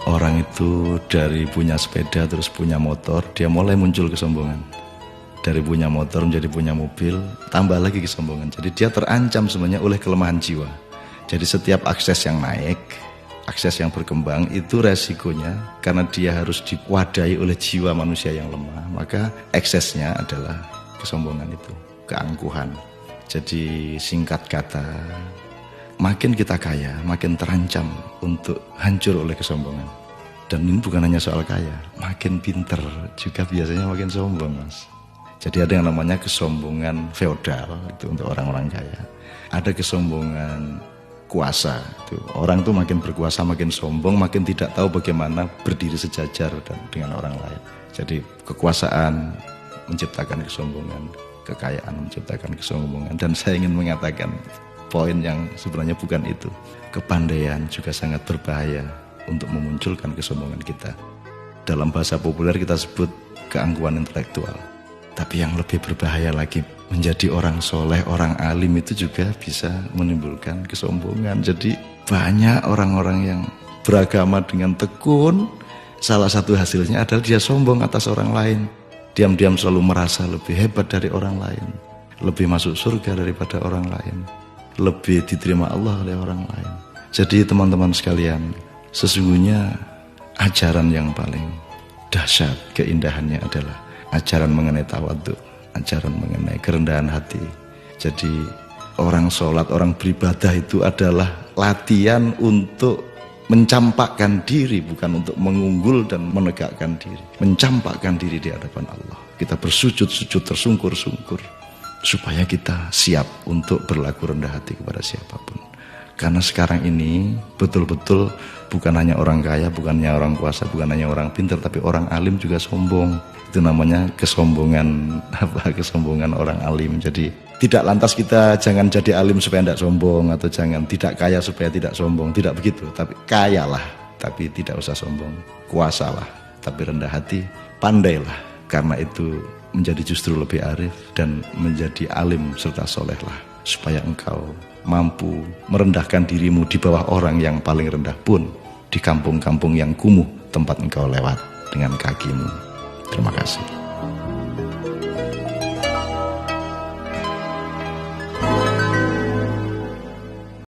Orang itu dari punya sepeda terus punya motor, dia mulai muncul kesombongan. Dari punya motor menjadi punya mobil, tambah lagi kesombongan. Jadi dia terancam sebenarnya oleh kelemahan jiwa. Jadi setiap akses yang naik, akses yang berkembang itu resikonya karena dia harus diwadahi oleh jiwa manusia yang lemah. Maka eksesnya adalah kesombongan itu, keangkuhan. Jadi singkat kata, makin kita kaya, makin terancam untuk hancur oleh kesombongan. Dan ini bukan hanya soal kaya, makin pinter juga biasanya makin sombong, Mas. Jadi ada yang namanya kesombongan feodal, itu untuk orang-orang kaya. Ada kesombongan kuasa, itu orang tuh makin berkuasa, makin sombong, makin tidak tahu bagaimana berdiri sejajar dengan orang lain. Jadi kekuasaan menciptakan kesombongan, kekayaan menciptakan kesombongan. Dan saya ingin mengatakan poin yang sebenarnya bukan itu. Kepandaian juga sangat berbahaya untuk memunculkan kesombongan kita. Dalam bahasa populer kita sebut keangkuhan intelektual. Tapi yang lebih berbahaya lagi, menjadi orang soleh, orang alim itu juga bisa menimbulkan kesombongan. Jadi banyak orang-orang yang beragama dengan tekun, salah satu hasilnya adalah dia sombong atas orang lain. Diam-diam selalu merasa lebih hebat dari orang lain, lebih masuk surga daripada orang lain, lebih diterima Allah oleh orang lain. Jadi teman-teman sekalian, sesungguhnya ajaran yang paling dahsyat keindahannya adalah ajaran mengenai tawadhu, ajaran mengenai kerendahan hati. Jadi orang sholat, orang beribadah itu adalah latihan untuk mencampakkan diri, bukan untuk mengunggul dan menegakkan diri. Mencampakkan diri di hadapan Allah. Kita bersujud-sujud tersungkur-sungkur supaya kita siap untuk berlaku rendah hati kepada siapapun. Karena sekarang ini betul-betul bukan hanya orang kaya, bukan hanya orang kuasa, bukan hanya orang pintar, tapi orang alim juga sombong. Itu namanya kesombongan kesombongan orang alim. Jadi tidak lantas kita jangan jadi alim supaya tidak sombong, atau jangan tidak kaya supaya tidak sombong, tidak begitu. Tapi kayalah tapi tidak usah sombong, kuasalah tapi rendah hati, pandailah, karena itu menjadi justru lebih arif dan menjadi alim serta solehlah, supaya engkau mampu merendahkan dirimu di bawah orang yang paling rendah pun di kampung-kampung yang kumuh tempat engkau lewat dengan kakimu. Terima kasih.